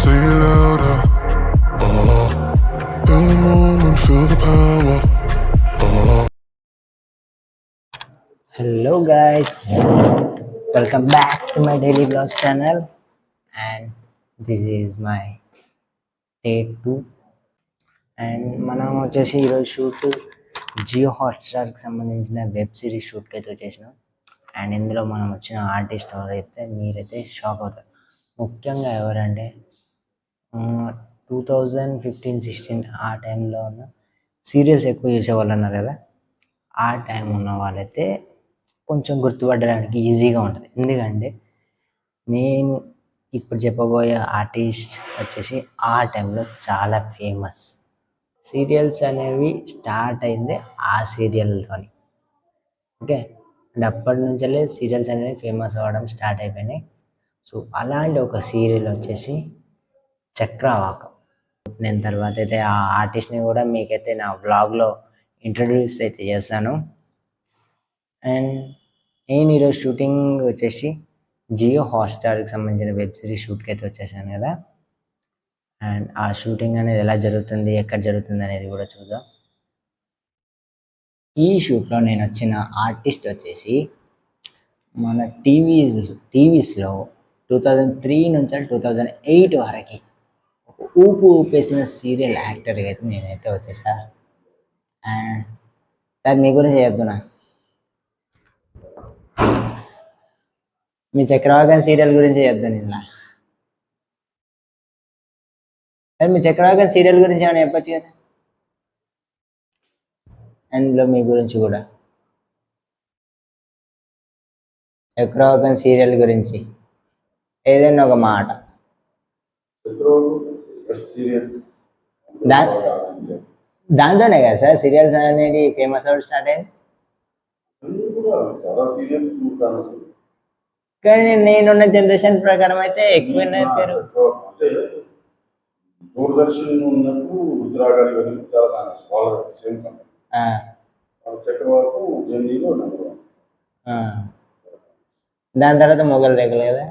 say it louder. Feel the moment, feel the power. Hello guys, welcome back to my daily vlog channel, and this is my day 2. And మనం వచ్చేసి ఈరోజు shoot Jio హాట్స్టార్కి సంబంధించిన web series షూట్కి అయితే వచ్చేసినాం. And ఇందులో మనం వచ్చిన artist ఎవరైతే మీరైతే షాక్ అవుతారు. ముఖ్యంగా ఎవరంటే 2015-16 ఆ టైంలో ఉన్న సీరియల్స్ ఎక్కువ చూసేవాళ్ళు అన్నారు కదా, ఆ టైం ఉన్న వాళ్ళైతే కొంచెం గుర్తుపట్టడానికి ఈజీగా ఉంటుంది. ఎందుకంటే నేను ఇప్పుడు చెప్పబోయే ఆర్టిస్ట్ వచ్చేసి ఆ టైంలో చాలా ఫేమస్. సీరియల్స్ అనేవి స్టార్ట్ అయింది ఆ సీరియల్తో. ఓకే, అండ్ అప్పటి నుంచే సీరియల్స్ అనేవి ఫేమస్ అవ్వడం స్టార్ట్ అయిపోయినాయి. సో అలాంటి ఒక సీరియల్ వచ్చేసి చక్రవాకం. నేను తర్వాత అయితే ఆ ఆర్టిస్ట్ని కూడా మీకైతే నా బ్లాగ్లో ఇంట్రడ్యూస్ అయితే చేస్తాను. అండ్ నేను ఈరోజు షూటింగ్ వచ్చేసి జియో హాట్స్టార్కి సంబంధించిన వెబ్ సిరీస్ షూట్కి అయితే వచ్చేసాను కదా. అండ్ ఆ షూటింగ్ అనేది ఎలా జరుగుతుంది, ఎక్కడ జరుగుతుంది అనేది కూడా చూద్దాం. ఈ షూట్లో నేను వచ్చిన ఆర్టిస్ట్ వచ్చేసి మన టీవీస్లో 2003 నుంచి 2008 వరకు ఊపు ఊపేసిన సీరియల్ యాక్టర్గా అయితే నేనైతే వచ్చేసా. అండ్ సార్ మీ గురించి చెప్తున్నా, మీ చక్రవాకం సీరియల్ గురించి చెప్తాను ఇలా. సార్ మీ చక్రవాకం సీరియల్ గురించి ఏమైనా చెప్పచ్చు కదా, అందులో మీ గురించి కూడా. చక్రవాకం సీరియల్ గురించి ఏదైనా ఒక మాట. దాంతోనే కదా సార్ సీరియల్స్ అనేది ఫేమస్ అవుట్ స్టార్ట్ అయింది. కానీ నేనున్న జనరేషన్ ప్రకారం అయితే ఎక్కువ పేరు దూరదర్శన్ ఉన్నప్పుడు రుద్రాగారి చాలా సేమ్ కంపెనీ. చక్రవాకం జెమినీలో నెంబర్ 1. దాని తర్వాత మొగల్ రేకులు కదా.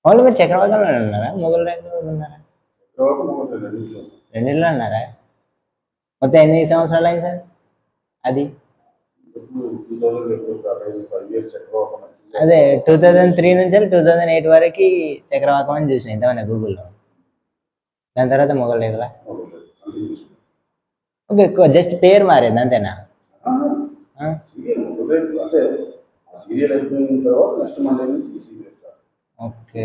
వాళ్ళు మీరు చక్రవాకంలో ఉన్నారా, మొగల్ రేకులు ఉన్నారా? రెండిట్లో ఉన్నారా? మొత్తం ఎన్ని సంవత్సరాలు అయింది సార్ అది? అదే 2003 నుంచి 2008 వరకు చక్రవాకం అని చూసాను ఇంతమంది గూగుల్లో. దాని తర్వాత మొగల్ రేకులా? ఓకే, జస్ట్ పేరు మారేది అంతేనా? ఓకే,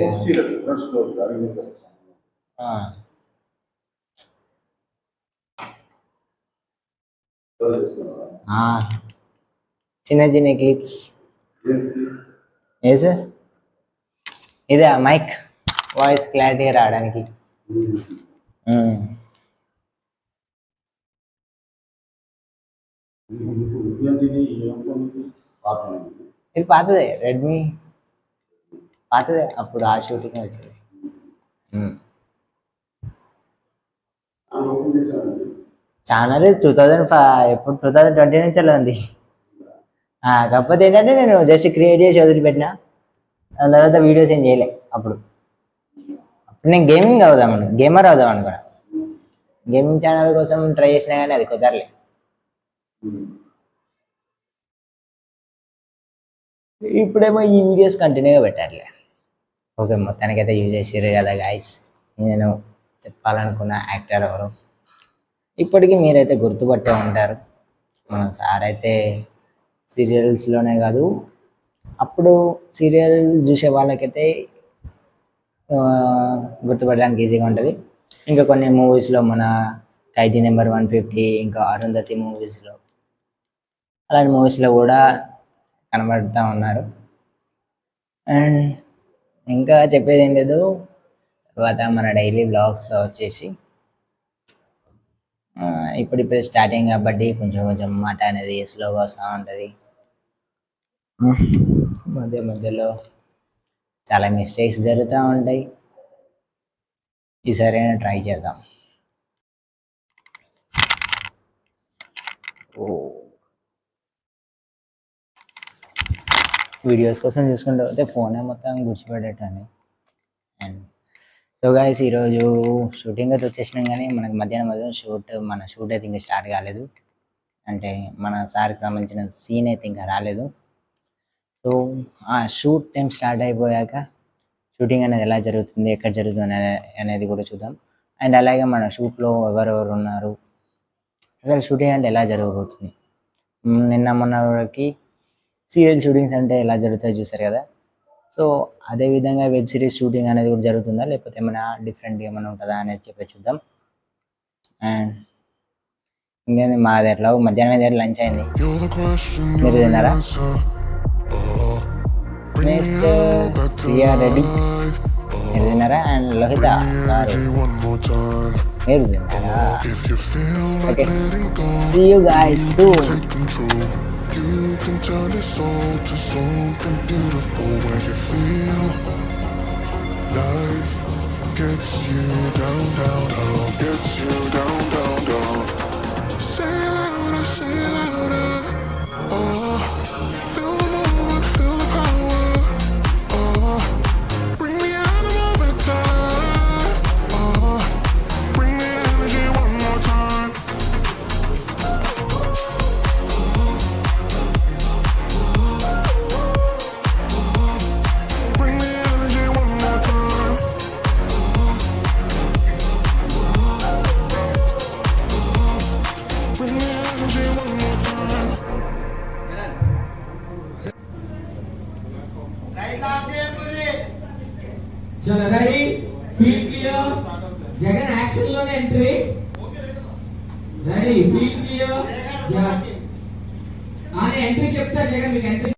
చిన్న చిన్న క్లిప్స్. ఏ సార్ ఇదే మైక్ వాయిస్ క్లారిటీగా రావడానికి. ఇది పాతదే, రెడ్మీ పాతదే, అప్పుడు ఆ షూటింగ్ వచ్చింది. ఛానల్ 2005 ఎప్పుడు 2020 నుంచి అలా ఉంది. కాకపోతే ఏంటంటే నేను జస్ట్ క్రియేట్ చేసి వదిలిపెట్టినా, దాని తర్వాత వీడియోస్ ఏం చేయలే. అప్పుడు నేను గేమర్ అవుదాం అనుకున్నా. గేమింగ్ ఛానల్ కోసం ట్రై చేసినా కానీ అది కుదరలే. ఇప్పుడేమో ఈ వీడియోస్ కంటిన్యూగా పెట్టారులే. ఓకే, మొత్తానికైతే యూజ్ చేసారు కదా గాయస్. నేను చెప్పాలనుకున్న యాక్టర్ ఎవరు ఇప్పటికీ మీరైతే గుర్తుపట్టే ఉంటారు. మన సార్ అయితే సీరియల్స్లోనే కాదు, అప్పుడు సీరియల్ చూసే వాళ్ళకైతే గుర్తుపట్టడానికి ఈజీగా ఉంటుంది. ఇంకా కొన్ని మూవీస్లో మన ఖైదీ నెంబర్ 150, ఇంకా అరుంధతి మూవీస్లో, అలాంటి మూవీస్లో కూడా కనబడుతూ ఉన్నారు. అండ్ ఇంకా చెప్పేది ఏం లేదు. తర్వాత మన డైలీ బ్లాగ్స్లో వచ్చేసి ఇప్పుడిప్పుడే స్టార్టింగ్ కాబట్టి కొంచెం కొంచెం మాట అనేది స్లోగా వస్తూ ఉంటుంది. మధ్యలో చాలా మిస్టేక్స్ జరుగుతూ ఉంటాయి. ఈసారి ట్రై చేద్దాం. వీడియోస్ కోసం చూసుకుంటూ పోతే ఫోనే మొత్తం గుర్చిపెట్టేటండి. అండ్ సో గైస్ ఈరోజు షూటింగ్ అయితే వచ్చేసినాం, కానీ మనకి మధ్యాహ్నం మన షూట్ అయితే ఇంకా స్టార్ట్ కాలేదు. అంటే మన సార్కి సంబంధించిన సీన్ అయితే ఇంకా రాలేదు. సో ఆ షూట్ టైం స్టార్ట్ అయిపోయాక షూటింగ్ అనేది ఎలా జరుగుతుంది, ఎక్కడ జరుగుతుంది అనేది కూడా చూద్దాం. అండ్ అలాగే మన షూట్లో ఎవరెవరు ఉన్నారు, అసలు షూటింగ్ అంటే ఎలా జరగబోతుంది. నిన్న మొన్న వరకు సీరియల్ షూటింగ్స్ అంటే ఎలా జరుగుతాయో చూసారు కదా. సో అదేవిధంగా వెబ్ సిరీస్ షూటింగ్ అనేది కూడా జరుగుతుందా, లేకపోతే ఏమైనా డిఫరెంట్గా ఏమైనా ఉంటుందా అనేది చెప్పి చూద్దాం. అండ్ ఇంకేంది, మాది ఎట్లా మధ్యాహ్నం అయితే లంచ్ అయింది. You're the question, మీరు you're the తిన్నారా? answer. Bring me mister animal back to Priya Reddy life. మీరు తిన్నారా? అండ్ లోహిత Bring me గారు energy one more time. మీరు తిన్నారా? If you feel like Okay. letting go, See you guys soon. take control. You can turn this soul to something beautiful when you feel life gets you down, down, down, gets you down, down, down. Say it louder, say it louder. Oh, feel the moment, feel the power. Oh, bring me out of moment time. Oh, bring me energy one more time. Bring me energy one more time. Bring me energy one more time. चलो ready feel clear Jagan action लोने entry ready feel clear आने entry చెప్తా జగన్ మీకు entry